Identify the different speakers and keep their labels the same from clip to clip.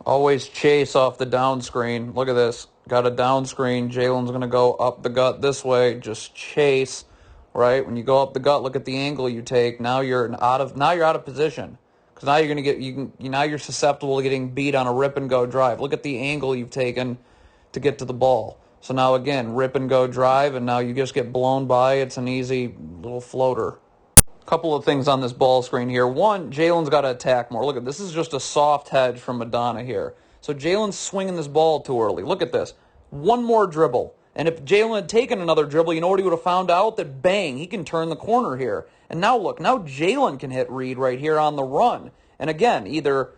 Speaker 1: Always chase off the down screen. Look at this. Got a down screen. Jalen's going to go up the gut this way. Just chase, right? When you go up the gut, look at the angle you take. Now you're out of position. Because now you're going to get now you're susceptible to getting beat on a rip and go drive. Look at the angle you've taken to get to the ball. So now again, rip and go drive, and now you just get blown by. It's an easy little floater. Couple of things on this ball screen here. One, Jalen's got to attack more. Look at this. This is just a soft hedge from Madonna here. So Jalen's swinging this ball too early. Look at this. One more dribble. And if Jalen had taken another dribble, you know what he would have found out? That bang, he can turn the corner here. And now look, now Jalen can hit Reed right here on the run. And again, either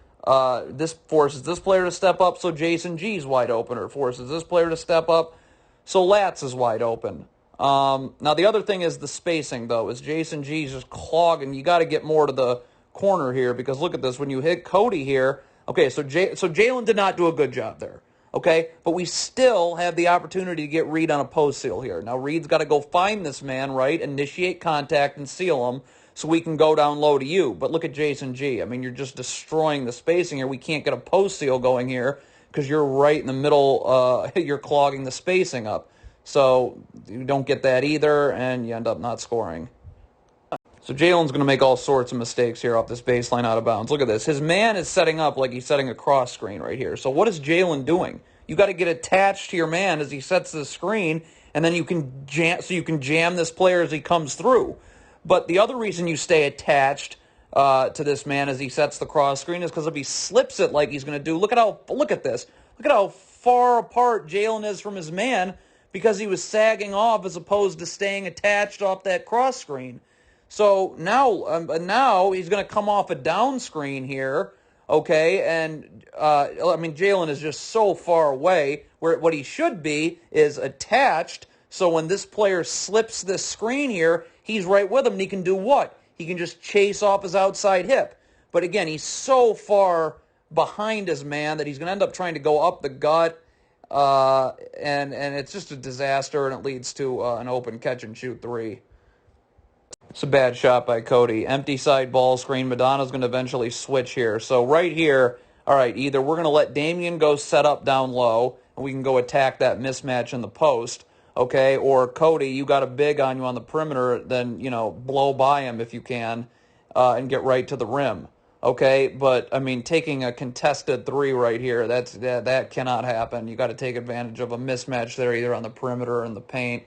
Speaker 1: this forces this player to step up so Jason G's wide open, or forces this player to step up so Latz is wide open. Now, the other thing is the spacing, though, is Jason G's just clogging. You got to get more to the corner here, because look at this. When you hit Cody here, okay, so Jalen did not do a good job there, okay? But we still have the opportunity to get Reed on a post seal here. Now, Reed's got to go find this man, right, initiate contact and seal him so we can go down low to you. But look at Jason G. I mean, you're just destroying the spacing here. We can't get a post seal going here because you're right in the middle. You're clogging the spacing up. So you don't get that either, and you end up not scoring. So Jalen's going to make all sorts of mistakes here off this baseline out of bounds. Look at this. His man is setting up like he's setting a cross screen right here. So what is Jalen doing? You got to get attached to your man as he sets the screen, and then you can jam this player as he comes through. But the other reason you stay attached to this man as he sets the cross screen is because if he slips it like he's going to do, look at this. Look at how far apart Jalen is from his man, because he was sagging off as opposed to staying attached off that cross screen. So now he's going to come off a down screen here, okay? And, I mean, Jalen is just so far away, where what he should be is attached, so when this player slips this screen here, he's right with him, and he can do what? He can just chase off his outside hip. But again, he's so far behind his man that he's going to end up trying to go up the gut, and it's just a disaster, and it leads to an open catch-and-shoot three. It's a bad shot by Cody. Empty side ball screen. Madonna's going to eventually switch here. So right here, all right, either we're going to let Damian go set up down low, and we can go attack that mismatch in the post, okay? Or Cody, you got a big on you on the perimeter, then, blow by him if you can, and get right to the rim. Okay, but, I mean, taking a contested three right here, that cannot happen. You got to take advantage of a mismatch there, either on the perimeter or in the paint.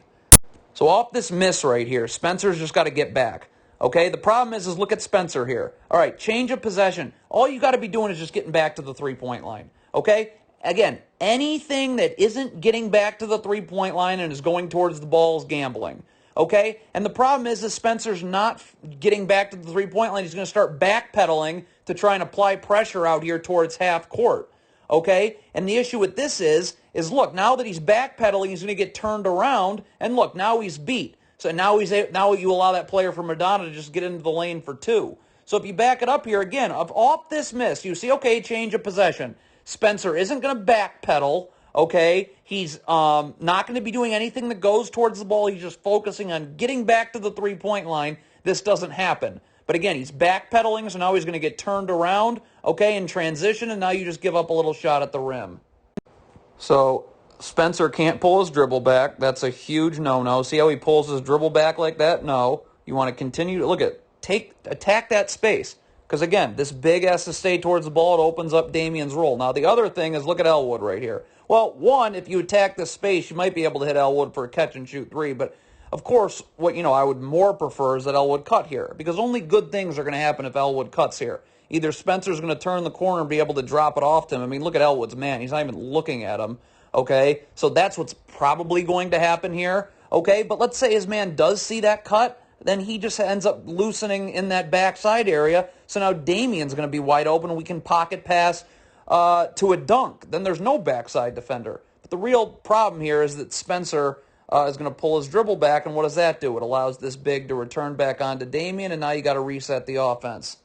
Speaker 1: So off this miss right here, Spencer's just got to get back. Okay, the problem is look at Spencer here. All right, change of possession. All you got to be doing is just getting back to the three-point line. Okay, again, anything that isn't getting back to the three-point line and is going towards the ball is gambling. Okay? And the problem is that Spencer's not getting back to the three-point line. He's going to start backpedaling to try and apply pressure out here towards half court. Okay? And the issue with this is look, now that he's backpedaling, he's going to get turned around, and look, now he's beat. So now you allow that player from Madonna to just get into the lane for two. So if you back it up here again, off this miss, you see, okay, change of possession. Spencer isn't going to backpedal. Okay, he's not going to be doing anything that goes towards the ball. He's just focusing on getting back to the three-point line. This doesn't happen. But again, he's backpedaling, so now he's going to get turned around, okay, in transition, and now you just give up a little shot at the rim. So Spencer can't pull his dribble back. That's a huge no-no. See how he pulls his dribble back like that? No. You want to continue to, attack that space. Because, again, this big has to stay towards the ball. It opens up Damian's role. Now, the other thing is look at Elwood right here. Well, one, if you attack this space, you might be able to hit Elwood for a catch-and-shoot three. But, of course, what I would more prefer is that Elwood cut here. Because only good things are going to happen if Elwood cuts here. Either Spencer's going to turn the corner and be able to drop it off to him. I mean, look at Elwood's man. He's not even looking at him. Okay? So that's what's probably going to happen here. Okay? But let's say his man does see that cut. Then he just ends up loosening in that backside area. So now Damian's going to be wide open, and we can pocket pass to a dunk. Then there's no backside defender. But the real problem here is that Spencer is going to pull his dribble back, and what does that do? It allows this big to return back onto Damian, and now you got to reset the offense.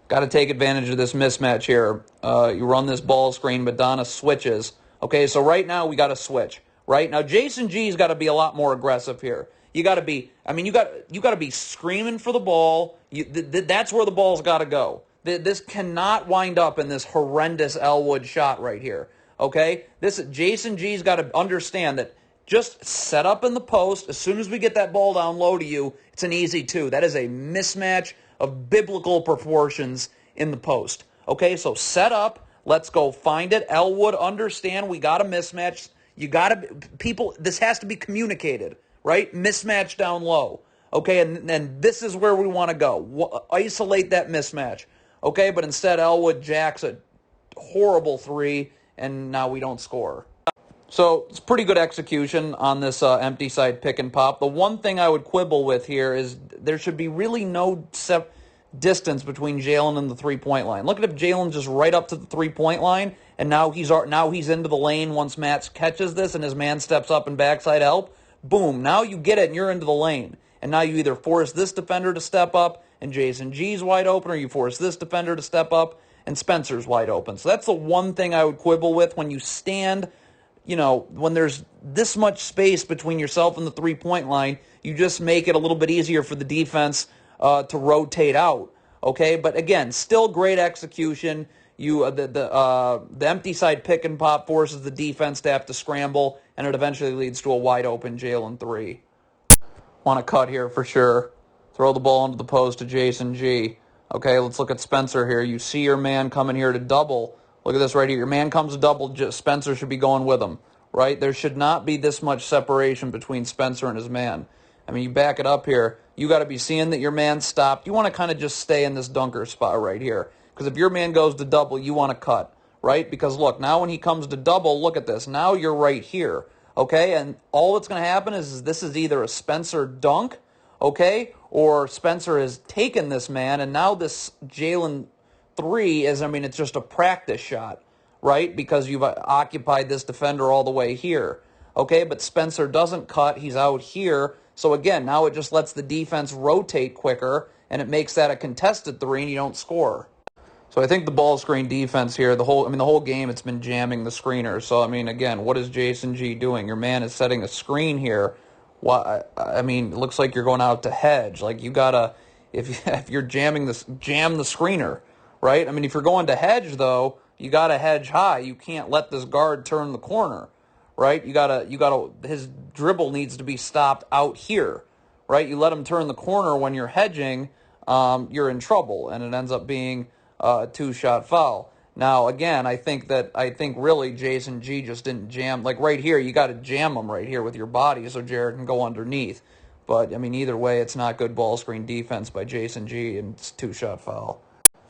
Speaker 1: Got to take advantage of this mismatch here. You run this ball screen, Madonna switches. Okay, so right now we got to switch. Right now, Jason G's got to be a lot more aggressive here. You got to be, you got to be screaming for the ball. That's where the ball's got to go. This cannot wind up in this horrendous Elwood shot right here. Okay? Jason G's got to understand that just set up in the post. As soon as we get that ball down low to you, it's an easy 2. That is a mismatch of biblical proportions in the post. Okay, so set up. Let's go find it. Elwood, understand we got a mismatch. This has to be communicated, right? Mismatch down low. Okay, and this is where we want to go. Isolate that mismatch. Okay, but instead Elwood jacks a horrible 3, and now we don't score. So it's pretty good execution on this empty side pick and pop. The one thing I would quibble with here is there should be really no distance between Jalen and the three-point line. Look at if Jalen's just right up to the three-point line, and now he's into the lane once Matt catches this and his man steps up and backside help. Boom, now you get it and you're into the lane. And now you either force this defender to step up and Jason G's wide open, or you force this defender to step up and Spencer's wide open. So that's the one thing I would quibble with when you stand. When there's this much space between yourself and the three-point line, you just make it a little bit easier for the defense to rotate out. Okay, but again, still great execution. The empty side pick and pop forces the defense to have to scramble, and it eventually leads to a wide open Jalen 3. Want to cut here for sure. Throw the ball into the post to Jason G. Okay, let's look at Spencer here. You see your man coming here to double. Look at this right here. Your man comes to double. Spencer should be going with him, right? There should not be this much separation between Spencer and his man. I mean, you back it up here. You got to be seeing that your man stopped. You want to kind of just stay in this dunker spot right here. Because if your man goes to double, you want to cut, right? Because look, now when he comes to double, look at this. Now you're right here, okay? And all that's going to happen is this is either a Spencer dunk, okay? Or Spencer has taken this man, and now this Jalen 3 it's just a practice shot, right? Because you've occupied this defender all the way here. Okay, but Spencer doesn't cut. He's out here. So again, now it just lets the defense rotate quicker, and it makes that a contested 3, and you don't score. So I think the ball screen defense here, the whole game, it's been jamming the screener. So, again, what is Jason G doing? Your man is setting a screen here. It looks like you're going out to hedge. Like, you got to, if you're jamming this, jam the screener. Right? If you're going to hedge, though, you got to hedge high. You can't let this guard turn the corner, right? His dribble needs to be stopped out here, right? You let him turn the corner when you're hedging, you're in trouble, and it ends up being a 2-shot foul. Now, again, I think really Jason G just didn't jam. Like right here, you got to jam him right here with your body so Jared can go underneath. But, either way, it's not good ball screen defense by Jason G, and it's a 2-shot foul.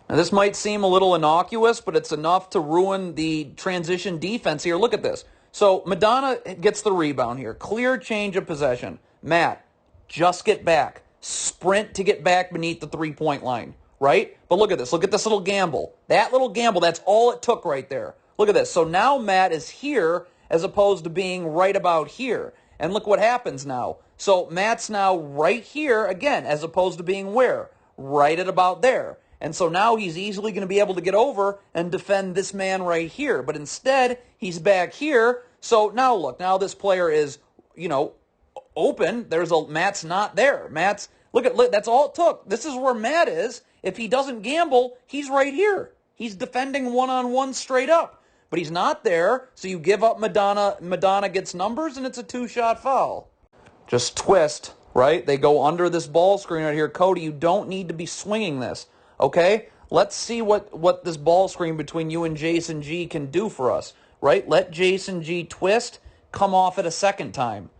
Speaker 1: Now, this might seem a little innocuous, but it's enough to ruin the transition defense here. Look at this. So Madonna gets the rebound here. Clear change of possession. Matt, just get back. Sprint to get back beneath the three-point line, right? But look at this. Look at this little gamble. That little gamble, that's all it took right there. Look at this. So now Matt is here as opposed to being right about here. And look what happens now. So Matt's now right here, again, as opposed to being where? Right at about there. And so now he's easily going to be able to get over and defend this man right here. But instead, he's back here. So now look, now this player is, open. Matt's not there. Look, that's all it took. This is where Matt is. If he doesn't gamble, he's right here. He's defending one-on-one straight up. But he's not there, so you give up Madonna. Madonna gets numbers, and it's a 2-shot foul. Just twist, right? They go under this ball screen right here. Cody, you don't need to be swinging this. Okay, let's see what this ball screen between you and Jason G can do for us, right? Let Jason G twist, come off it a second time,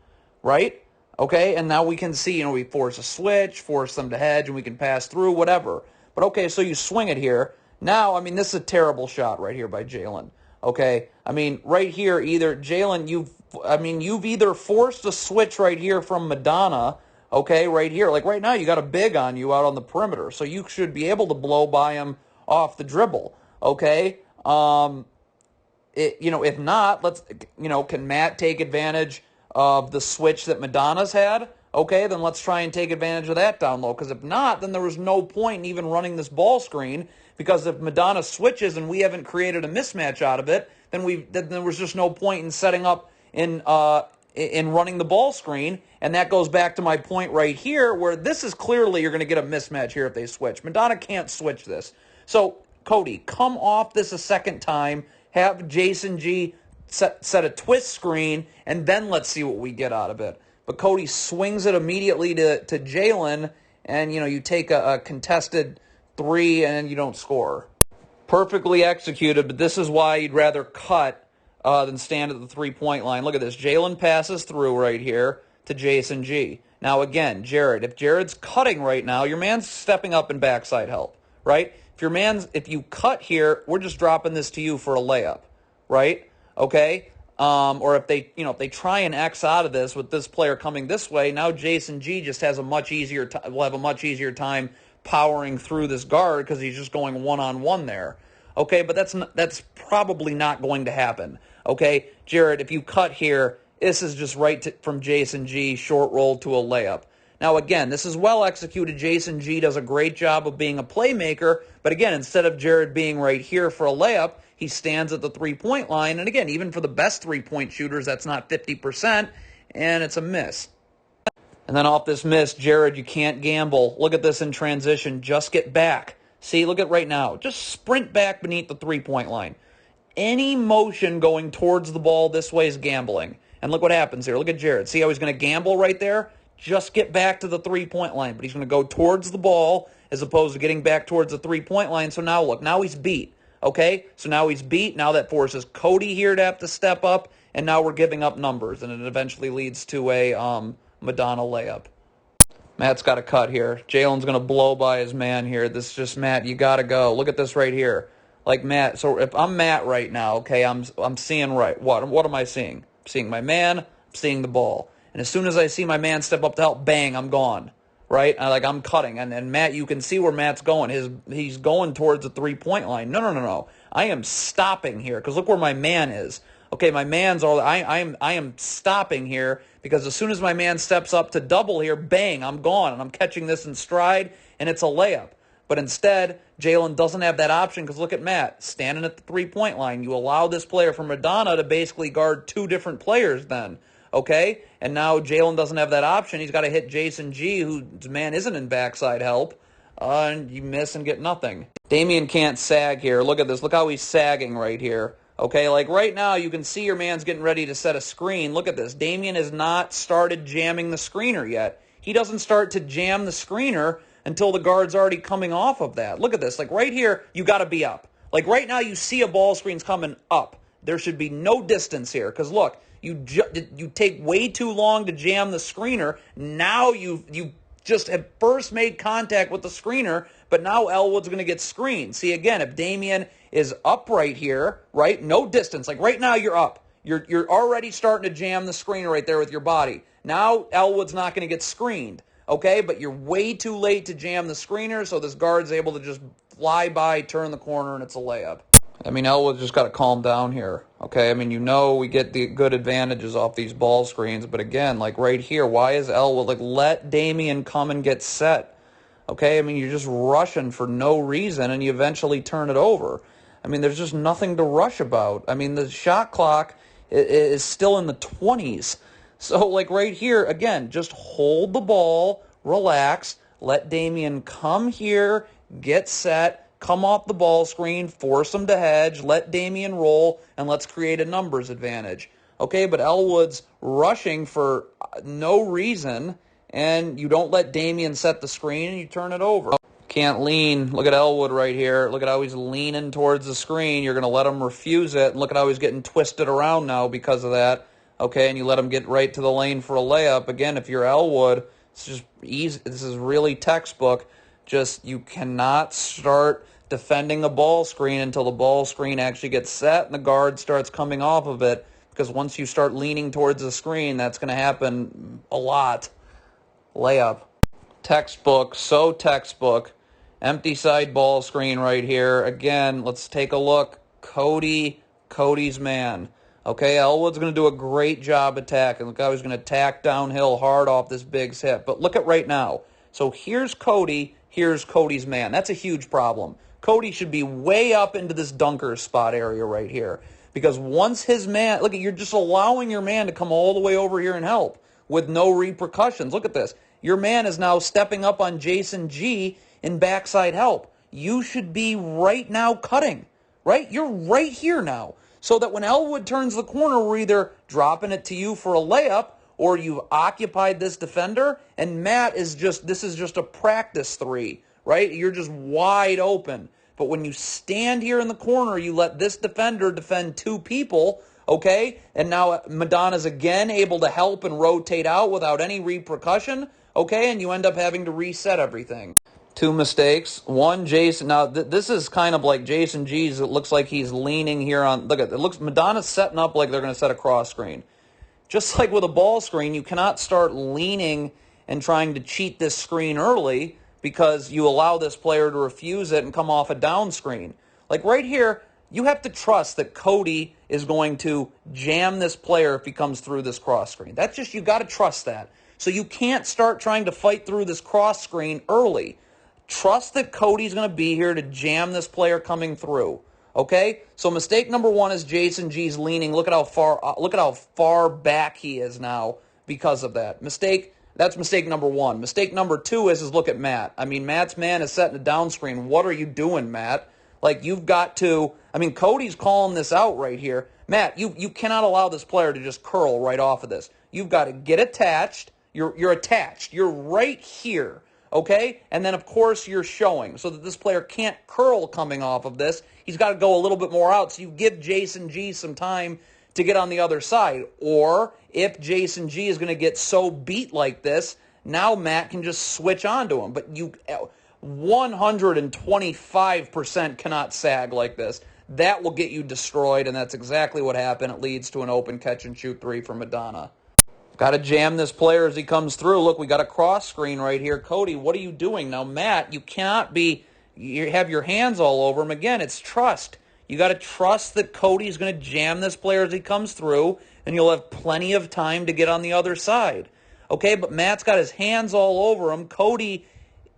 Speaker 1: right? Okay, and now we can see, we force a switch, force them to hedge, and we can pass through, whatever. But okay, so you swing it here. Now, this is a terrible shot right here by Jalen. Okay, right here, either Jalen, you've either forced a switch right here from Madonna. Okay, right here. Like right now, you got a big on you out on the perimeter, so you should be able to blow by him off the dribble. Okay, if not, can Matt take advantage of the switch that Madonna's had? Okay, then let's try and take advantage of that down low. Because if not, then there was no point in even running this ball screen. Because if Madonna switches and we haven't created a mismatch out of it, then there was just no point in setting up in running the ball screen, and that goes back to my point right here, where this is clearly you're going to get a mismatch here if they switch. Madonna can't switch this. So, Cody, come off this a second time, have Jason G set a twist screen, and then let's see what we get out of it. But Cody swings it immediately to Jalen, and, you take a contested three and you don't score. Perfectly executed, but this is why you'd rather cut than stand at the three-point line. Look at this. Jalen passes through right here to Jason G. Now, again, Jared, if Jared's cutting right now, your man's stepping up and backside help, right? If you cut here, we're just dropping this to you for a layup, right? Okay? Or if they try and X out of this with this player coming this way, now Jason G just has will have a much easier time powering through this guard because he's just going one-on-one there. Okay, but that's probably not going to happen. Okay, Jared, if you cut here, this is just from Jason G, short roll to a layup. Now, again, this is well executed. Jason G does a great job of being a playmaker, but again, instead of Jared being right here for a layup, he stands at the three-point line, and again, even for the best three-point shooters, that's not 50%, and it's a miss. And then off this miss, Jared, you can't gamble. Look at this in transition. Just get back. See, look at right now. Just sprint back beneath the three-point line. Any motion going towards the ball this way is gambling. And look what happens here. Look at Jared. See how he's going to gamble right there? Just get back to the three-point line. But he's going to go towards the ball as opposed to getting back towards the three-point line. So now look, now he's beat. Okay? So now he's beat. Now that forces Cody here to have to step up. And now we're giving up numbers. And it eventually leads to a Madonna layup. Matt's got a cut here. Jalen's going to blow by his man here. This is just, Matt, you got to go. Look at this right here. Like Matt, so if I'm Matt right now, okay, I'm seeing right. What am I seeing? I'm seeing my man, I'm seeing the ball. And as soon as I see my man step up to help, bang, I'm gone. Right? I'm cutting. And Matt, you can see where Matt's going. He's going towards the three-point line. No. I am stopping here because look where my man is. Okay, my man's all. I am stopping here because as soon as my man steps up to double here, bang, I'm gone, and I'm catching this in stride, and it's a layup. But instead, Jalen doesn't have that option because look at Matt standing at the three-point line. You allow this player from Madonna to basically guard two different players then, okay? And now Jalen doesn't have that option. He's got to hit Jason G, whose man isn't in backside help, and you miss and get nothing. Damian can't sag here. Look at this. Look how he's sagging right here. Okay, like right now, you can see your man's getting ready to set a screen. Look at this. Damian has not started jamming the screener yet. He doesn't start to jam the screener until the guard's already coming off of that. Look at this. Like right here, you got to be up. Like right now, you see a ball screen's coming up. There should be no distance here. Because look, you take way too long to jam the screener. Now you just have first made contact with the screener, but now Elwood's going to get screened. See, again, if Damian is up right here, right, no distance. Like right now, you're up. You're already starting to jam the screener right there with your body. Now Elwood's not going to get screened, okay? But you're way too late to jam the screener, so this guard's able to just fly by, turn the corner, and it's a layup. I mean, Elwood's just got to calm down here, okay? I mean, we get the good advantages off these ball screens, but again, like right here, why is Elwood, like, let Damian come and get set, okay? I mean, you're just rushing for no reason, and you eventually turn it over. I mean, there's just nothing to rush about. I mean, the shot clock is still in the 20s. So, like right here, again, just hold the ball, relax, let Damian come here, get set, come off the ball screen, force him to hedge, let Damian roll, and let's create a numbers advantage. Okay, but Elwood's rushing for no reason, and you don't let Damian set the screen, and you turn it over. Can't lean. Look at Elwood right here. Look at how he's leaning towards the screen. You're going to let him refuse it. And look at how he's getting twisted around now because of that. Okay, and you let him get right to the lane for a layup. Again, if you're Elwood, it's just easy. This is really textbook. Just you cannot start defending a ball screen until the ball screen actually gets set and the guard starts coming off of it. Because once you start leaning towards the screen, that's going to happen a lot. Layup. Textbook, so textbook. Empty side ball screen right here. Again, let's take a look. Cody's man. Okay, Elwood's going to do a great job attacking. Look how he's going to attack downhill hard off this big hit. But look at right now. So here's Cody. Here's Cody's man. That's a huge problem. Cody should be way up into this dunker spot area right here. Because once his man, look, you're just allowing your man to come all the way over here and help with no repercussions. Look at this. Your man is now stepping up on Jason G in backside help. you should be right now cutting, right? You're right here now. So that when Elwood turns the corner, we're either dropping it to you for a layup, or you've occupied this defender, and Matt this is just a practice three, right? You're just wide open. But when you stand here in the corner, you let this defender defend two people, okay? And now Madonna's again able to help and rotate out without any repercussion, okay? And you end up having to reset everything. Two mistakes. One, Jason. Now, this is kind of like Jason G's. It looks like he's leaning here on. Look at it. Looks Madonna's setting up like they're going to set a cross screen. Just like with a ball screen, you cannot start leaning and trying to cheat this screen early because you allow this player to refuse it and come off a down screen. Like right here, you have to trust that Cody is going to jam this player if he comes through this cross screen. That's just, you got to trust that. So you can't start trying to fight through this cross screen early. Trust that Cody's going to be here to jam this player coming through. Okay? So mistake number one is Jason G's leaning. Look at how far back he is now because of that. That's mistake number one. Mistake number two is look at Matt. I mean, Matt's man is setting a down screen. What are you doing, Matt? Like, you've got to, I mean, Cody's calling this out right here. Matt, you cannot allow this player to just curl right off of this. You've got to get attached. You're attached. You're right here. Okay? And then, of course, you're showing so that this player can't curl coming off of this. He's got to go a little bit more out, so you give Jason G some time to get on the other side. Or if Jason G is going to get so beat like this, now Matt can just switch onto him. But you 125% cannot sag like this. That will get you destroyed, and that's exactly what happened. It leads to an open catch-and-shoot three for Madonna. Got to jam this player as he comes through. Look, we got a cross screen right here. Cody, what are you doing? Now, Matt, you cannot be, you have your hands all over him. Again, it's trust. You got to trust that Cody's going to jam this player as he comes through, and you'll have plenty of time to get on the other side. Okay, but Matt's got his hands all over him. Cody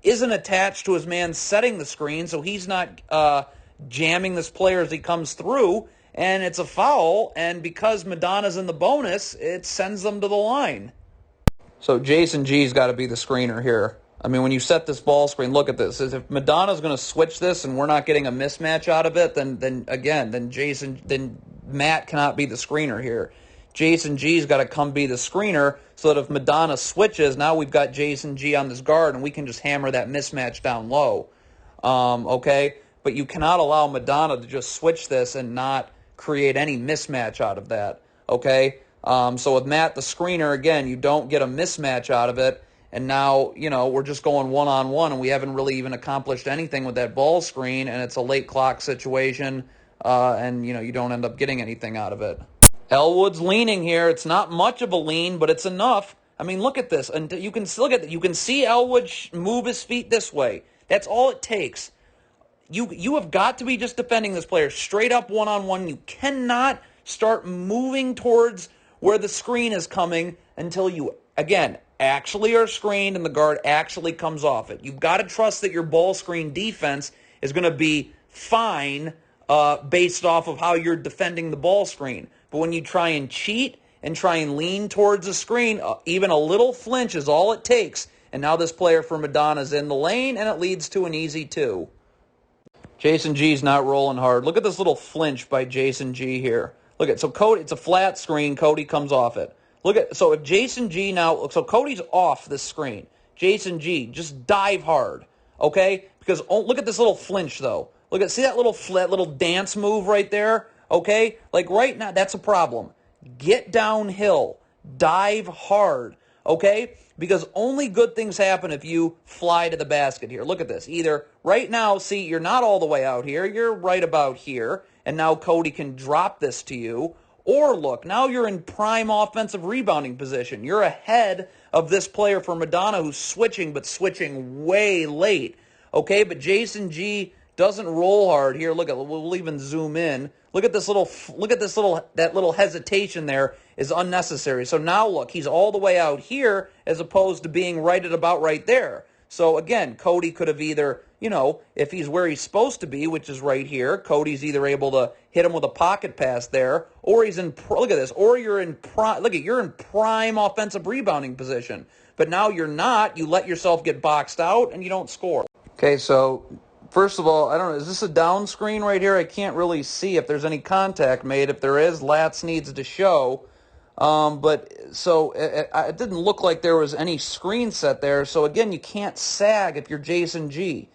Speaker 1: isn't attached to his man setting the screen, so he's not jamming this player as he comes through. And it's a foul, and because Madonna's in the bonus, it sends them to the line. So Jason G's got to be the screener here. I mean, when you set this ball screen, look at this. If Madonna's going to switch this and we're not getting a mismatch out of it, then Matt cannot be the screener here. Jason G's got to come be the screener so that if Madonna switches, now we've got Jason G on this guard and we can just hammer that mismatch down low. Okay? But you cannot allow Madonna to just switch this and not create any mismatch out of that, okay? So with Matt, the screener, again, you don't get a mismatch out of it, and now, we're just going one-on-one, and we haven't really even accomplished anything with that ball screen, and it's a late clock situation, and, you don't end up getting anything out of it. Elwood's leaning here. It's not much of a lean, but it's enough. I mean, look at this. And you can see Elwood move his feet this way. That's all it takes. You have got to be just defending this player straight up one-on-one. You cannot start moving towards where the screen is coming until you, again, actually are screened and the guard actually comes off it. You've got to trust that your ball screen defense is going to be fine based off of how you're defending the ball screen. But when you try and cheat and try and lean towards the screen, even a little flinch is all it takes. And now this player for Madonna is in the lane, and it leads to an easy two. Jason G's not rolling hard. Look at this little flinch by Jason G here. Look at, so Cody, it's a flat screen. Cody comes off it. So if Jason G now, so Cody's off the screen. Jason G, just dive hard, okay? Because look at this little flinch though. See that little dance move right there, okay? Like right now, that's a problem. Get downhill, dive hard, okay? Because only good things happen if you fly to the basket here. Look at this. Either right now, see, you're not all the way out here. You're right about here. And now Cody can drop this to you. Or look, now you're in prime offensive rebounding position. You're ahead of this player for Madonna who's switching, but switching way late. Okay, but Jason G doesn't roll hard here. Look at, we'll even zoom in. That little hesitation there is unnecessary. So now look, he's all the way out here as opposed to being right at about right there. So again, Cody could have either, if he's where he's supposed to be, which is right here, Cody's either able to hit him with a pocket pass there, or he's in, look at this, or you're in prime offensive rebounding position. But now you're not, you let yourself get boxed out and you don't score. Okay, so First of all, I don't know, is this a down screen right here? I can't really see if there's any contact made. If there is, Lats needs to show. So it didn't look like there was any screen set there. So again, you can't sag if you're Jason G.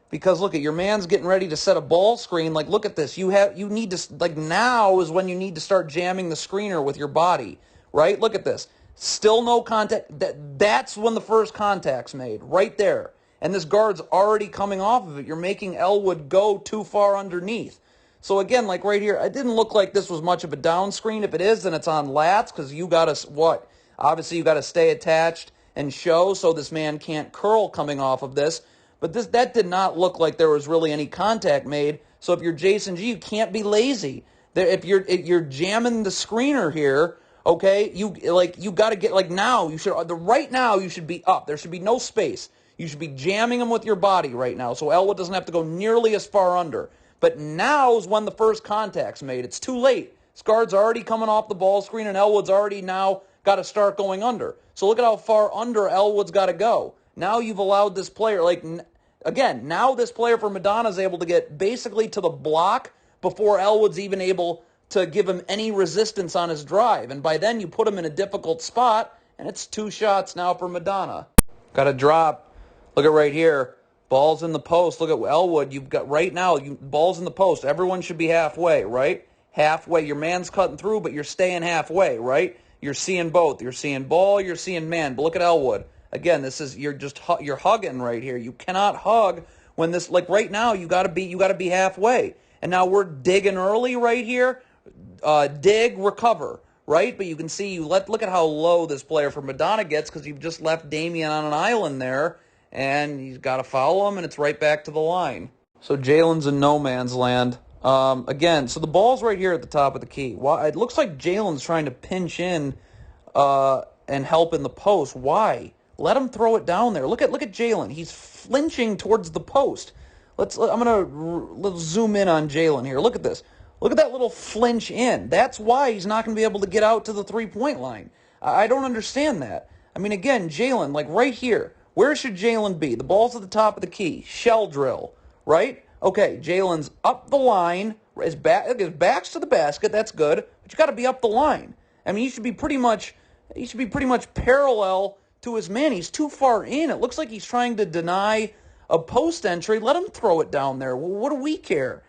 Speaker 1: Because look at your man's getting ready to set a ball screen. Like, look at this. You need to, like, now is when you need to start jamming the screener with your body, right? Look at this. Still no contact. That's when the first contact's made, right there. And this guard's already coming off of it. You're making Elwood go too far underneath. So again, like right here, it didn't look like this was much of a down screen. If it is, then it's on Lats, because you got to, what? Obviously, you got to stay attached and show so this man can't curl coming off of this. But that did not look like there was really any contact made. So if you're Jason G, you can't be lazy. If you're jamming the screener here, okay, you got to get, like, now you should, right now you should be up. There should be no space. You should be jamming them with your body right now, so Elwood doesn't have to go nearly as far under. But now is when the first contact's made. It's too late. Scar's already coming off the ball screen, and Elwood's already now got to start going under. So look at how far under Elwood's got to go. Now you've allowed this player, like, again, now this player for Madonna is able to get basically to the block before Elwood's even able to give him any resistance on his drive. And by then you put him in a difficult spot, and it's 2 shots now for Madonna. Got to drop. Look at right here. Ball's in the post. Look at Elwood. You've got right now, ball's in the post. Everyone should be halfway, right? Halfway. Your man's cutting through, but you're staying halfway, right? You're seeing both. You're seeing ball, you're seeing man. But look at Elwood. Again, you're hugging right here. You cannot hug when this, like right now, you got to be halfway. And now we're digging early right here. Dig, recover, right? But you can see look at how low this player for Madonna gets, because you've just left Damian on an island there. And he's got to foul him, and it's right back to the line. So Jalen's in no man's land. Again, so the ball's right here at the top of the key. It looks like Jalen's trying to pinch in and help in the post. Why? Let him throw it down there. Look at Jalen. He's flinching towards the post. Let's zoom in on Jalen here. Look at this. Look at that little flinch in. That's why he's not going to be able to get out to the three-point line. I don't understand that. I mean, again, Jalen, like right here. Where should Jalen be? The ball's at the top of the key. Shell drill, right? Okay, Jalen's up the line. His back's to the basket. That's good, but you got to be up the line. I mean, he should be pretty much parallel to his man. He's too far in. It looks like he's trying to deny a post entry. Let him throw it down there. Well, what do we care?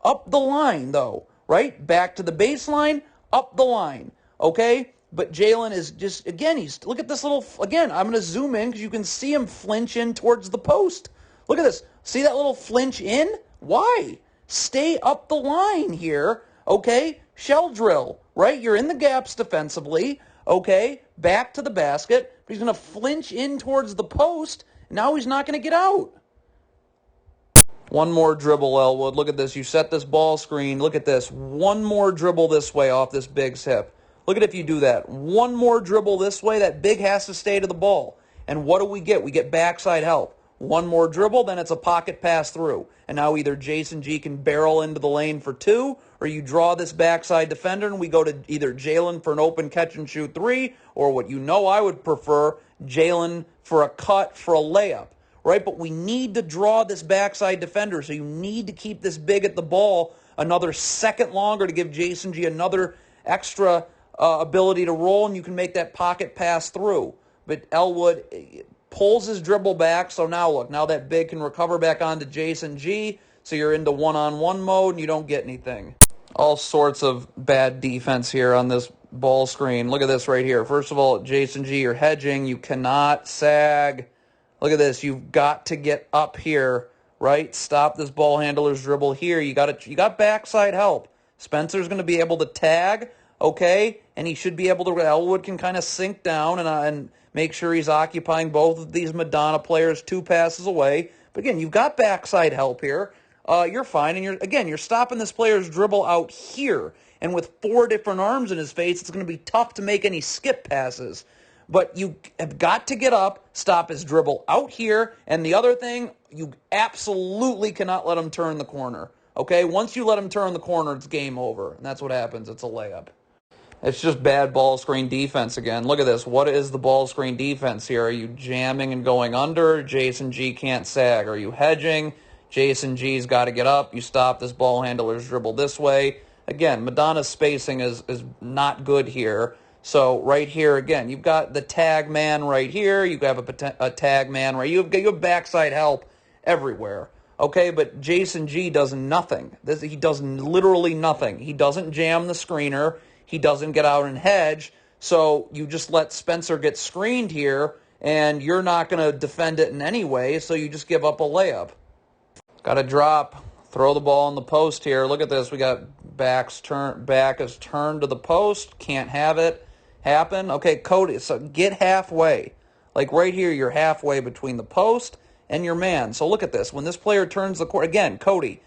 Speaker 1: Up the line, though, right? Back to the baseline, up the line, okay? But Jalen is just, again, look at this little, again, I'm going to zoom in because you can see him flinch in towards the post. Look at this. See that little flinch in? Why? Stay up the line here, okay? Shell drill, right? You're in the gaps defensively, okay? Back to the basket. But he's going to flinch in towards the post. Now he's not going to get out. One more dribble, Elwood. Look at this. You set this ball screen. Look at this. One more dribble this way off this big's hip. Look at if you do that. One more dribble this way, that big has to stay to the ball. And what do we get? We get backside help. One more dribble, then it's a pocket pass through. And now either Jason G can barrel into the lane for 2, or you draw this backside defender, and we go to either Jalen for an open catch-and-shoot 3, or what I would prefer, Jalen for a cut for a layup. Right? But we need to draw this backside defender, so you need to keep this big at the ball another second longer to give Jason G another extra ability to roll, and you can make that pocket pass through. But Elwood pulls his dribble back, so now look, now that big can recover back onto Jason G, so you're into one-on-one mode, and you don't get anything. All sorts of bad defense here on this ball screen. Look at this right here. First of all, Jason G, you're hedging. You cannot sag. Look at this. You've got to get up here, right? Stop this ball handler's dribble here. You got backside help. Spencer's going to be able to tag, okay? And he should be able to, Elwood can kind of sink down and make sure he's occupying both of these Madonna players 2 passes away. But again, you've got backside help here. You're fine. And you're stopping this player's dribble out here. And with 4 different arms in his face, it's going to be tough to make any skip passes. But you have got to get up, stop his dribble out here. And the other thing, you absolutely cannot let him turn the corner. Okay? Once you let him turn the corner, it's game over. And that's what happens. It's a layup. It's just bad ball screen defense again. Look at this. What is the ball screen defense here? Are you jamming and going under? Jason G can't sag. Are you hedging? Jason G's got to get up. You stop this ball handler's dribble this way. Again, Madonna's spacing is not good here. So right here, again, you've got the tag man right here. You have a tag man right. You have backside help everywhere. Okay, but Jason G does nothing. He does literally nothing. He doesn't jam the screener. He doesn't get out and hedge. So you just let Spencer get screened here, and you're not going to defend it in any way, so you just give up a layup. Got to drop. Throw the ball in the post here. Look at this. We got back is turned to the post. Can't have it happen. Okay, Cody, so get halfway. Like right here, you're halfway between the post and your man. So look at this. When this player turns the court, again, Cody,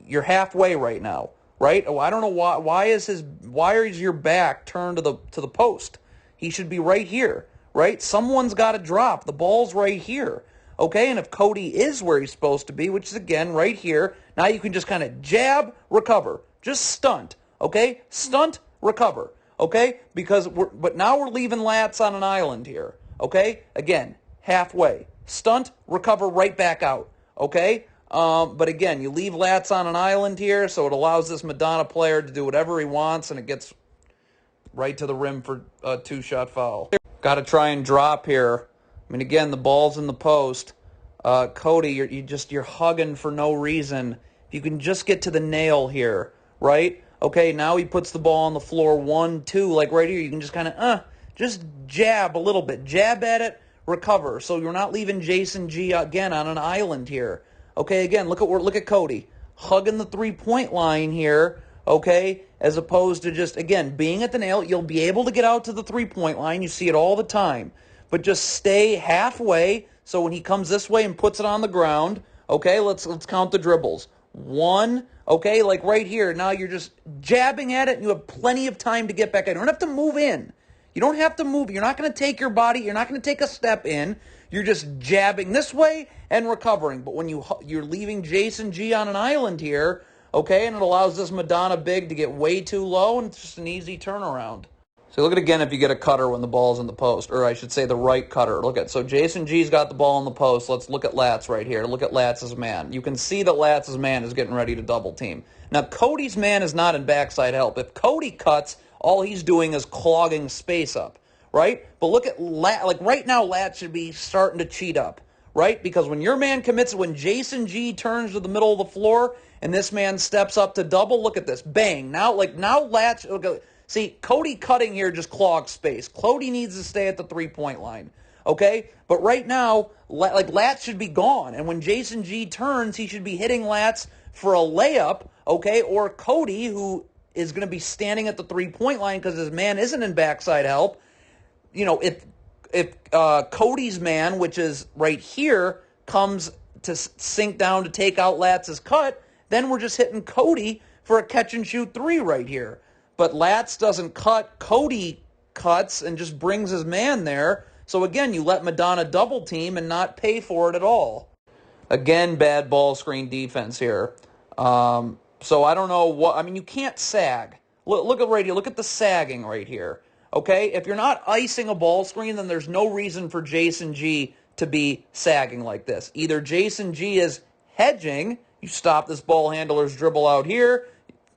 Speaker 1: you're halfway right now, right? Oh, I don't know why. Why is your back turned to the post? He should be right here, right? Someone's got to drop. The ball's right here. Okay, and if Cody is where he's supposed to be, which is, again, right here, now you can just kind of jab, recover. Just stunt, okay? Stunt, recover, okay? But now we're leaving Lats on an island here, okay? Again, halfway. Stunt, recover right back out, okay? But again, you leave Lats on an island here, so it allows this Madonna player to do whatever he wants, and it gets right to the rim for a two-shot foul. Got to try and drop here. I mean, again, the ball's in the post. Cody, you're hugging for no reason. If you can just get to the nail here, right? Okay, now he puts the ball on the floor, 1-2, like right here. You can just kind of, just jab a little bit. Jab at it, recover. So you're not leaving Jason G again on an island here. Okay, again, look at Cody. Hugging the three-point line here, okay, as opposed to just, again, being at the nail. You'll be able to get out to the three-point line. You see it all the time. But just stay halfway, so when he comes this way and puts it on the ground, okay, let's count the dribbles. 1, okay, like right here. Now you're just jabbing at it, and you have plenty of time to get back in. You don't have to move in. You don't have to move. You're not going to take your body. You're not going to take a step in. You're just jabbing this way and recovering. But when you're leaving Jason G on an island here, okay, and it allows this Madonna big to get way too low, and it's just an easy turnaround. So look at again if you get a cutter when the ball's in the post, or I should say the right cutter. So Jason G's got the ball in the post. Let's look at Lats right here. Look at Lats' man. You can see that Lats' man is getting ready to double team. Now Cody's man is not in backside help. If Cody cuts, all he's doing is clogging space up, right? But look at like right now, Lats should be starting to cheat up, right? Because when your man commits, when Jason G turns to the middle of the floor and this man steps up to double, look at this, bang! Now Lats. See, Cody cutting here just clogs space. Cody needs to stay at the three-point line, okay? But right now, Lats should be gone. And when Jason G turns, he should be hitting Lats for a layup, okay? Or Cody, who is going to be standing at the three-point line because his man isn't in backside help. You know, if Cody's man, which is right here, comes to sink down to take out Lats' cut, then we're just hitting Cody for a catch-and-shoot three right here. But Lats doesn't cut, Cody cuts and just brings his man there. So again, you let Madonna double team and not pay for it at all. Again, bad ball screen defense here. So I don't know what, I mean, you can't sag. Look at right here, look at the sagging right here. Okay, if you're not icing a ball screen, then there's no reason for Jason G to be sagging like this. Either Jason G is hedging, you stop this ball handler's dribble out here,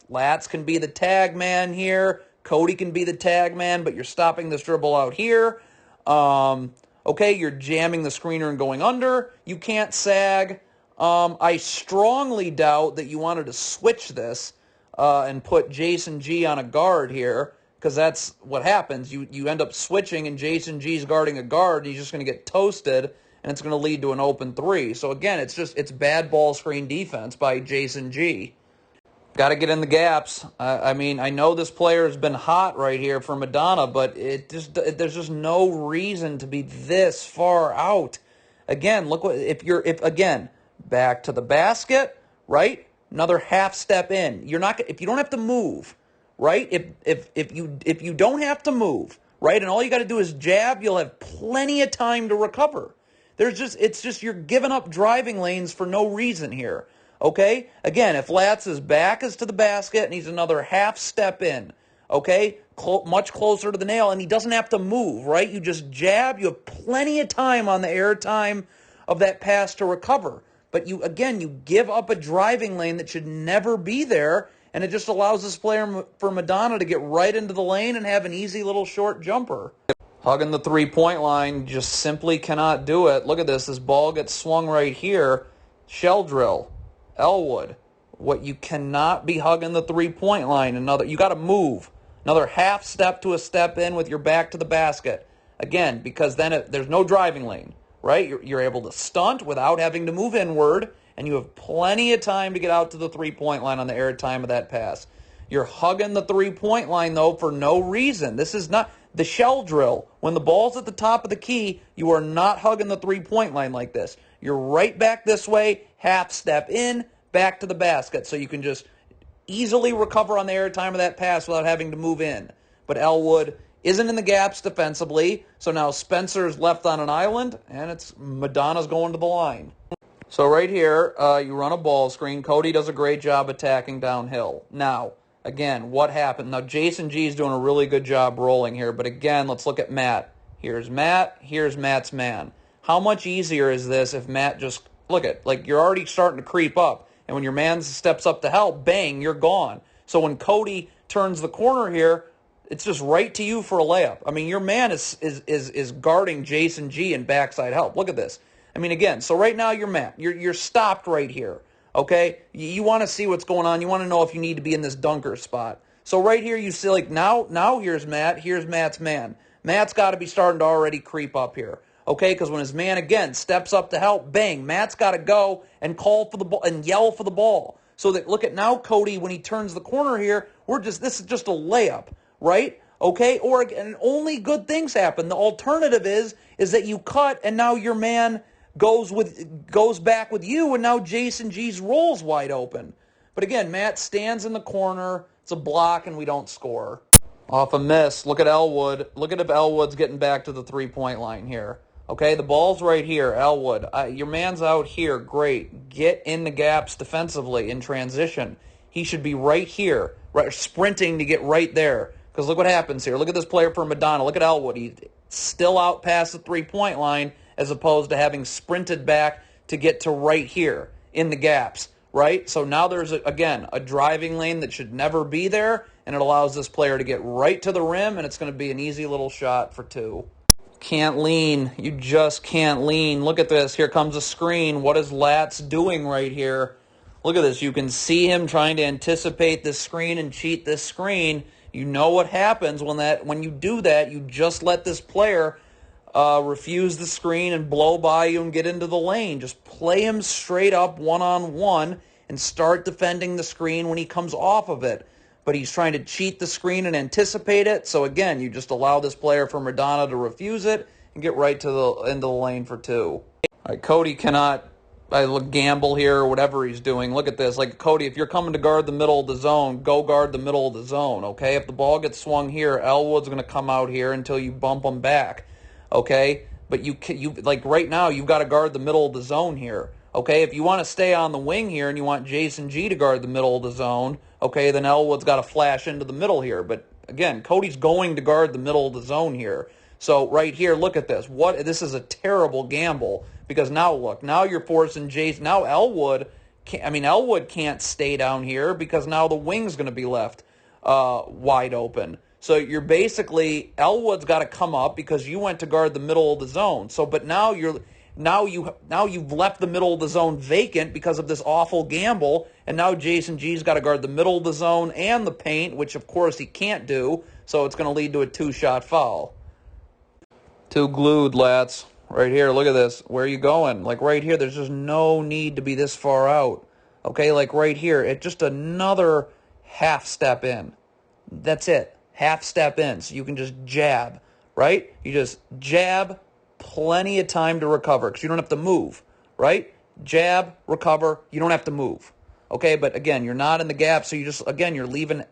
Speaker 1: Lats can be the tag man here. Cody can be the tag man, but you're stopping this dribble out here. Okay, you're jamming the screener and going under. You can't sag. I strongly doubt that you wanted to switch this and put Jason G on a guard here, because that's what happens. You end up switching, and Jason G's guarding a guard, and he's just going to get toasted, and it's going to lead to an open three. So again, it's bad ball screen defense by Jason G. Got to get in the gaps. I mean, I know this player has been hot right here for Madonna, but there's just no reason to be this far out. Again, look what if again back to the basket, right? Another half step in. If you don't have to move, right? If you don't have to move, right, and all you got to do is jab, you'll have plenty of time to recover. It's just you're giving up driving lanes for no reason here. Okay? Again, if Lats' back is to the basket and he's another half step in, okay, much closer to the nail, and he doesn't have to move, right? You just jab. You have plenty of time on the air time of that pass to recover. But you give up a driving lane that should never be there, and it just allows this player for Madonna to get right into the lane and have an easy little short jumper. Hugging the three-point line, just simply cannot do it. Look at this. This ball gets swung right here. Shell drill. Elwood. What you cannot be hugging the three-point line. You got to move. Another half step to a step in with your back to the basket. Again, because then there's no driving lane, right? You're able to stunt without having to move inward, and you have plenty of time to get out to the three-point line on the air time of that pass. You're hugging the three-point line, though, for no reason. This is not the shell drill. When the ball's at the top of the key, you are not hugging the three-point line like this. You're right back this way, half step in, back to the basket, so you can just easily recover on the air time of that pass without having to move in. But Elwood isn't in the gaps defensively, so now Spencer's left on an island, and it's Madonna's going to the line. So right here, you run a ball screen. Cody does a great job attacking downhill. Now, again, what happened? Now, Jason G is doing a really good job rolling here, but again, let's look at Matt. Here's Matt's man. How much easier is this if Matt just, look at, like you're already starting to creep up, and when your man steps up to help, bang, you're gone. So when Cody turns the corner here, it's just right to you for a layup. I mean, your man is guarding Jason G in backside help. Look at this. I mean, again, so right now you're Matt. You're stopped right here, okay? You want to see what's going on. You want to know if you need to be in this dunker spot. So right here you see, like, now here's Matt. Here's Matt's man. Matt's got to be starting to already creep up here, okay? Because when his man, again, steps up to help, bang, Matt's got to go and call for the ball and yell for the ball. So that, look at now Cody, when he turns the corner here, this is just a layup, right? Okay? And only good things happen. The alternative is that you cut and now your man goes back with you, and now Jason G's roll's wide open. But again, Matt stands in the corner. It's a block, and we don't score. Off a miss. Look at Elwood. Look at if Elwood's getting back to the three-point line here. Okay, the ball's right here. Elwood, your man's out here. Great. Get in the gaps defensively in transition. He should be right here, right, sprinting to get right there. Because look what happens here. Look at this player for Madonna. Look at Elwood. He's still out past the three-point line, as opposed to having sprinted back to get to right here in the gaps, right? So now there's, again, a driving lane that should never be there, and it allows this player to get right to the rim, and it's going to be an easy little shot for two. Can't lean. You just can't lean. Look at this. Here comes a screen. What is Latz doing right here? Look at this. You can see him trying to anticipate this screen and cheat this screen. You know what happens when you do that. You just let this player refuse the screen and blow by you and get into the lane. Just play him straight up one-on-one and start defending the screen when he comes off of it. But he's trying to cheat the screen and anticipate it. So again, you just allow this player from Madonna to refuse it and get right into the lane for two. All right, Cody cannot gamble here or whatever he's doing. Look at this. Like, Cody, if you're coming to guard the middle of the zone, go guard the middle of the zone, okay? If the ball gets swung here, Elwood's going to come out here until you bump him back. Okay, but you like right now you've got to guard the middle of the zone here. Okay, if you want to stay on the wing here and you want Jason G to guard the middle of the zone, okay, then Elwood's got to flash into the middle here. But again, Cody's going to guard the middle of the zone here. So right here, look at this. This is a terrible gamble because now look, now you're forcing Jason. Now Elwood can't stay down here because now the wing's going to be left wide open. So you're basically, Elwood's got to come up because you went to guard the middle of the zone. So, but now you've left the middle of the zone vacant because of this awful gamble, and now Jason G's got to guard the middle of the zone and the paint, which of course he can't do. So it's going to lead to a two-shot foul. Too glued, Latz. Right here, look at this. Where are you going? Like right here, there's just no need to be this far out. Okay, like right here, it's just another half step in. That's it. Half step in, so you can just jab, right? You just jab, plenty of time to recover because you don't have to move, right? Jab, recover, you don't have to move. Okay, but again, you're not in the gap, so you're leaving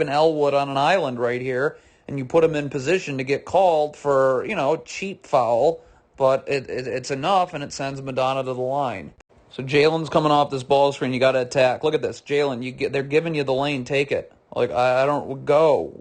Speaker 1: Elwood on an island right here, and you put him in position to get called for, cheap foul, but it's enough, and it sends Madonna to the line. So Jalen's coming off this ball screen, you got to attack. Look at this, Jalen, they're giving you the lane, take it. Like, I don't go.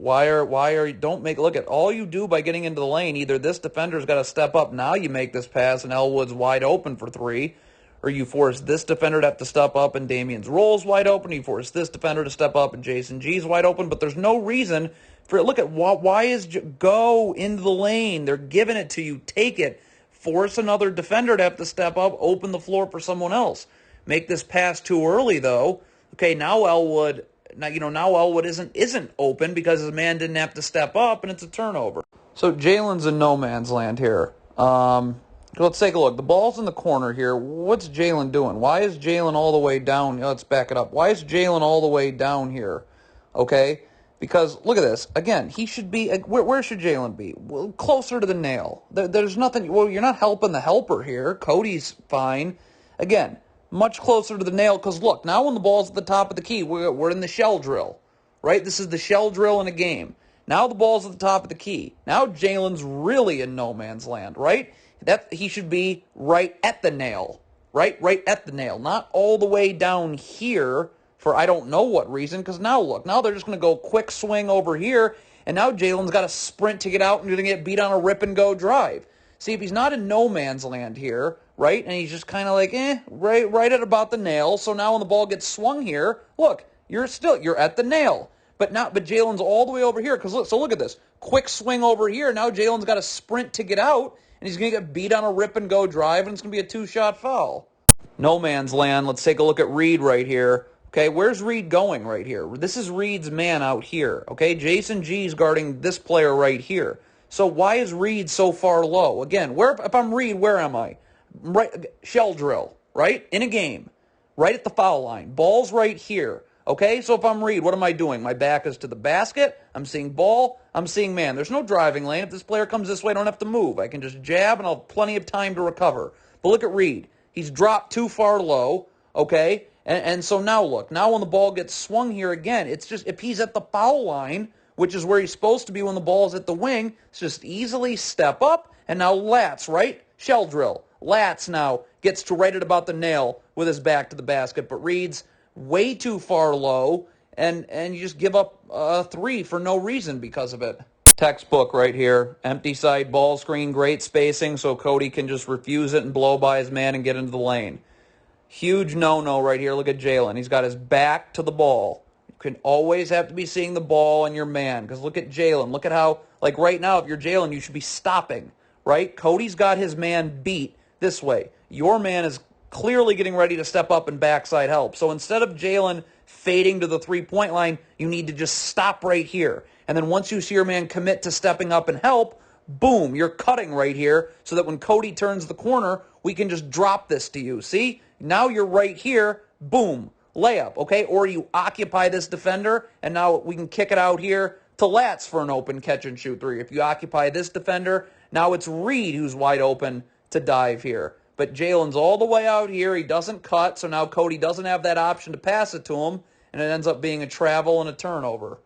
Speaker 1: Don't make, look at all you do by getting into the lane. Either this defender's got to step up, now you make this pass, and Elwood's wide open for three, or you force this defender to have to step up and Damian's roll's wide open, you force this defender to step up and Jason G's wide open, but there's no reason for it. Look at why is go into the lane. They're giving it to you. Take it. Force another defender to have to step up, open the floor for someone else. Make this pass too early, though. Okay, now Elwood isn't open because his man didn't have to step up, and it's a turnover. So Jalen's in no man's land here. Let's take a look. The ball's in the corner here. What's Jalen doing? Why is Jalen all the way down? Let's back it up. Why is Jalen all the way down here? Okay, because look at this. Again, he should be. Where should Jalen be? Well, closer to the nail. There's nothing. Well, you're not helping the helper here. Cody's fine. Again, much closer to the nail. Because look, now when the ball's at the top of the key, we're in the shell drill, right? This is the shell drill in a game. Now the ball's at the top of the key. Now Jalen's really in no man's land, right? That he should be right at the nail, right at the nail, not all the way down here for I don't know what reason. Because now look, now they're just going to go quick swing over here, and now Jalen's got to sprint to get out and you're going to get beat on a rip and go drive. See, if he's not in no man's land here, right, and he's just kind of like right at about the nail. So now when the ball gets swung here, look, you're at the nail. But Jalen's all the way over here. Look at this. Quick swing over here. Now Jalen's got to sprint to get out, and he's going to get beat on a rip-and-go drive, and it's going to be a two-shot foul. No man's land. Let's take a look at Reed right here. Okay, where's Reed going right here? This is Reed's man out here. Okay, Jason G's guarding this player right here. So why is Reed so far low? Again, if I'm Reed, where am I? Right, shell drill, right? In a game. Right at the foul line. Ball's right here. Okay, so if I'm Reed, what am I doing? My back is to the basket. I'm seeing ball. I'm seeing man. There's no driving lane. If this player comes this way, I don't have to move. I can just jab, and I'll have plenty of time to recover. But look at Reed. He's dropped too far low, okay? And so now look. Now when the ball gets swung here again, it's just if he's at the foul line, which is where he's supposed to be when the ball's at the wing, it's just easily step up, and now Latz, right? Shell drill. Latz now gets to right at about the nail with his back to the basket, but Reed's way too far low, and you just give up a three for no reason because of it. Textbook right here. Empty side ball screen, great spacing, so Cody can just refuse it and blow by his man and get into the lane. Huge no-no right here. Look at Jalen. He's got his back to the ball. You can always have to be seeing the ball and your man, because look at Jalen. Look at how, like right now, if you're Jalen, you should be stopping, right? Cody's got his man beat this way. Your man is clearly getting ready to step up and backside help. So instead of Jalen fading to the three-point line, you need to just stop right here. And then once you see your man commit to stepping up and help, boom, you're cutting right here so that when Cody turns the corner, we can just drop this to you. See? Now you're right here, boom, layup, okay? Or you occupy this defender, and now we can kick it out here to Latz for an open catch-and-shoot three. If you occupy this defender, now it's Reed who's wide open to dive here. But Jalen's all the way out here. He doesn't cut, so now Cody doesn't have that option to pass it to him, and it ends up being a travel and a turnover.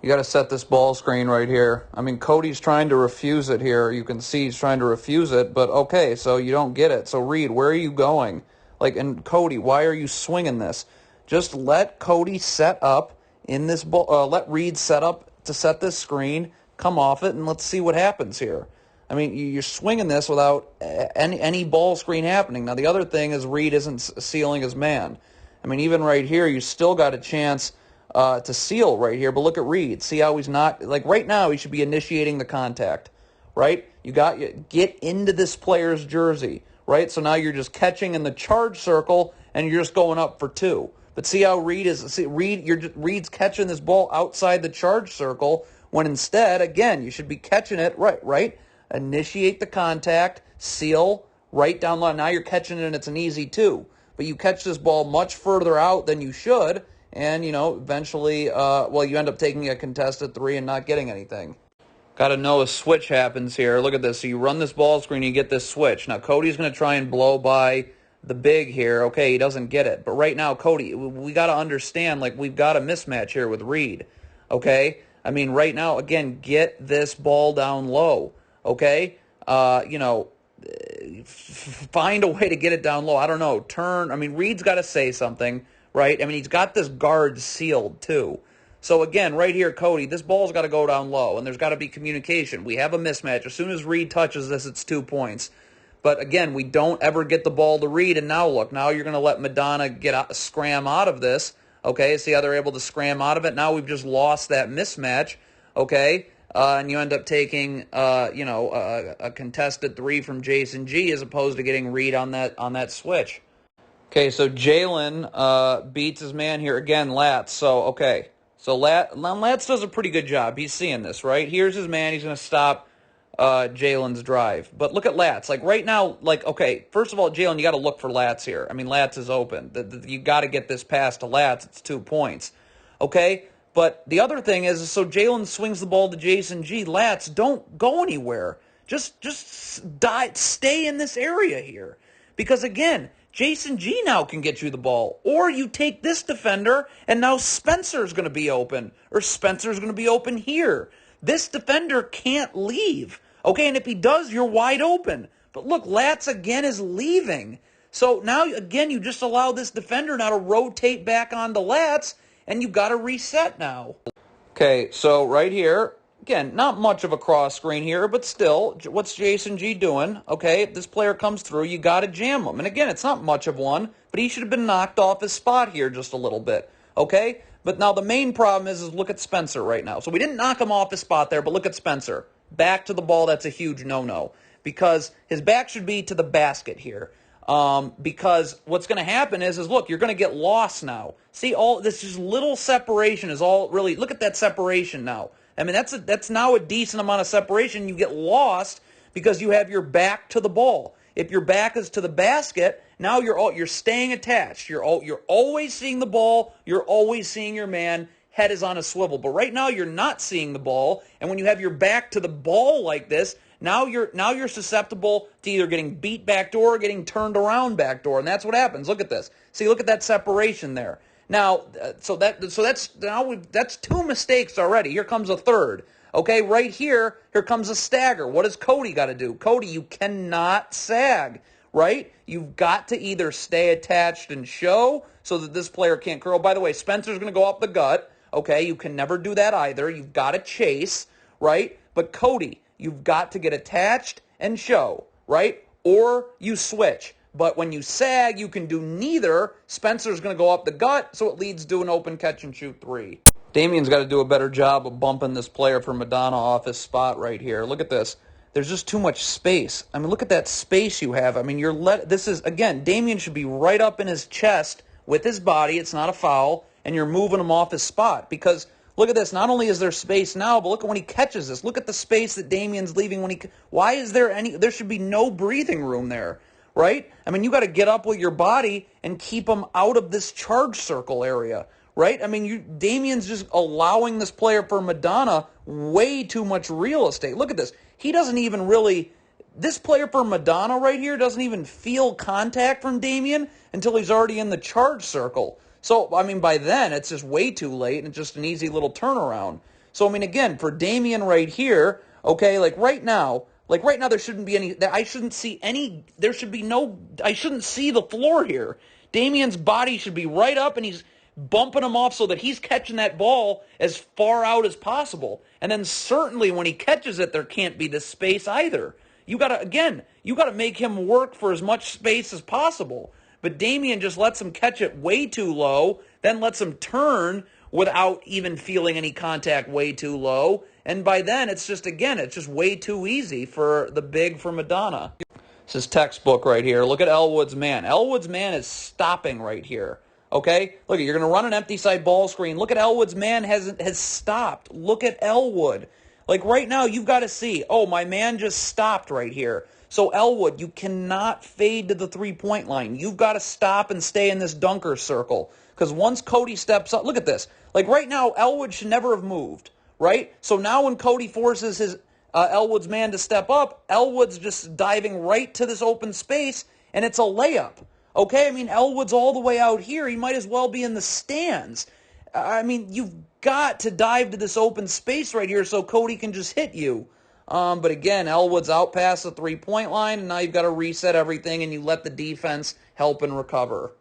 Speaker 1: You got to set this ball screen right here. I mean, Cody's trying to refuse it here. You can see he's trying to refuse it, but okay, so you don't get it. So Reed, where are you going? And Cody, why are you swinging this? Just let Cody set up in this ball. Let Reed set up to set this screen, come off it, and let's see what happens here. I mean, you're swinging this without any ball screen happening. Now, the other thing is Reed isn't sealing his man. I mean, even right here, you still got a chance to seal right here. But look at Reed. See how he's not, like right now, he should be initiating the contact, right? Get into this player's jersey, right? So now you're just catching in the charge circle, and you're just going up for two. But see how Reed is, Reed's catching this ball outside the charge circle, when instead, again, you should be catching it, right? Initiate the contact, seal, right down low. Now you're catching it, and it's an easy two. But you catch this ball much further out than you should, and, eventually, you end up taking a contested three and not getting anything. Got to know a switch happens here. Look at this. So you run this ball screen, you get this switch. Now, Cody's going to try and blow by the big here. Okay, he doesn't get it. But right now, Cody, we got to understand, we've got a mismatch here with Reed. Okay? I mean, right now, again, get this ball down low. Okay? Find a way to get it down low. I don't know. Reed's got to say something, right? I mean, he's got this guard sealed, too. So, again, right here, Cody, this ball's got to go down low, and there's got to be communication. We have a mismatch. As soon as Reed touches this, it's 2 points. But again, we don't ever get the ball to read. And now look, now you're going to let Madonna scram out of this. Okay, see how they're able to scram out of it? Now we've just lost that mismatch. Okay, and you end up taking, a contested three from Jason G as opposed to getting read on that switch. Okay, so Jalen beats his man here again, Latz. So okay, so Latz does a pretty good job. He's seeing this, right? Here's his man. He's going to stop Jalen's drive. But look at Latz. Like right now, like, okay, first of all, Jalen, you got to look for Latz here. I mean, Latz is open. You got to get this pass to Latz. It's 2 points. Okay? But the other thing is, so Jalen swings the ball to Jason G. Latz, don't go anywhere. Just stay in this area here. Because again, Jason G now can get you the ball. Or you take this defender, and now Spencer's going to be open. Or Spencer's going to be open here. This defender can't leave. Okay, and if he does, you're wide open. But look, Latz again is leaving. So now, again, you just allow this defender now to rotate back onto Latz, and you've got to reset now. Okay, so right here, again, not much of a cross screen here, but still, what's Jason G doing? Okay, if this player comes through, you got to jam him. And again, it's not much of one, but he should have been knocked off his spot here just a little bit. Okay? But now the main problem is look at Spencer right now. So we didn't knock him off his spot there, but look at Spencer. Back to the ball, that's a huge no-no. Because his back should be to the basket here. Because what's going to happen is look, you're going to get lost now. See, all this just little separation is all really, look at that separation now. I mean, that's now a decent amount of separation. You get lost because you have your back to the ball. If your back is to the basket, now you're staying attached. You're always seeing the ball. You're always seeing your man. Head is on a swivel. But right now you're not seeing the ball. And when you have your back to the ball like this, now you're susceptible to either getting beat backdoor or getting turned around backdoor, and that's what happens. Look at this. See, look at that separation there. Now, that's 2 mistakes already. Here comes a third. Okay, right here comes a stagger. What does Cody got to do? Cody, you cannot sag, right? You've got to either stay attached and show so that this player can't curl. By the way, Spencer's going to go up the gut. Okay, you can never do that either. You've got to chase, right? But Cody, you've got to get attached and show, right? Or you switch. But when you sag, you can do neither. Spencer's going to go up the gut, so it leads to an open catch-and-shoot three. Damien's got to do a better job of bumping this player for Madonna off his spot right here. Look at this. There's just too much space. I mean, look at that space you have. I mean, this is, again, Damien should be right up in his chest with his body. It's not a foul, and you're moving him off his spot because look at this. Not only is there space now, but look at when he catches this. Look at the space that Damien's leaving when he... Why is there any... There should be no breathing room there, right? I mean, you got to get up with your body and keep him out of this charge circle area, right? I mean, Damien's just allowing this player for Madonna way too much real estate. Look at this. He doesn't even really... This player for Madonna right here doesn't even feel contact from Damien until he's already in the charge circle. So, I mean, by then, it's just way too late, and it's just an easy little turnaround. So, I mean, again, for Damien right here, okay, like right now, there shouldn't be any, I shouldn't see any, there should be no, I shouldn't see the floor here. Damien's body should be right up, and he's bumping him off so that he's catching that ball as far out as possible. And then certainly when he catches it, there can't be this space either. You got to make him work for as much space as possible. But Damien just lets him catch it way too low, then lets him turn without even feeling any contact way too low. And by then, it's just way too easy for the big for Madonna. This is textbook right here. Look at Elwood's man. Elwood's man is stopping right here. Okay? Look, you're going to run an empty side ball screen. Look at Elwood's man has stopped. Look at Elwood. Like right now, you've got to see, oh, my man just stopped right here. So Elwood, you cannot fade to the three-point line. You've got to stop and stay in this dunker circle. Because once Cody steps up, look at this. Like right now, Elwood should never have moved, right? So now when Cody forces his Elwood's man to step up, Elwood's just diving right to this open space, and it's a layup. Okay, I mean, Elwood's all the way out here. He might as well be in the stands. I mean, you've got to dive to this open space right here so Cody can just hit you. But again, Elwood's out past the three-point line, and now you've got to reset everything, and you let the defense help and recover.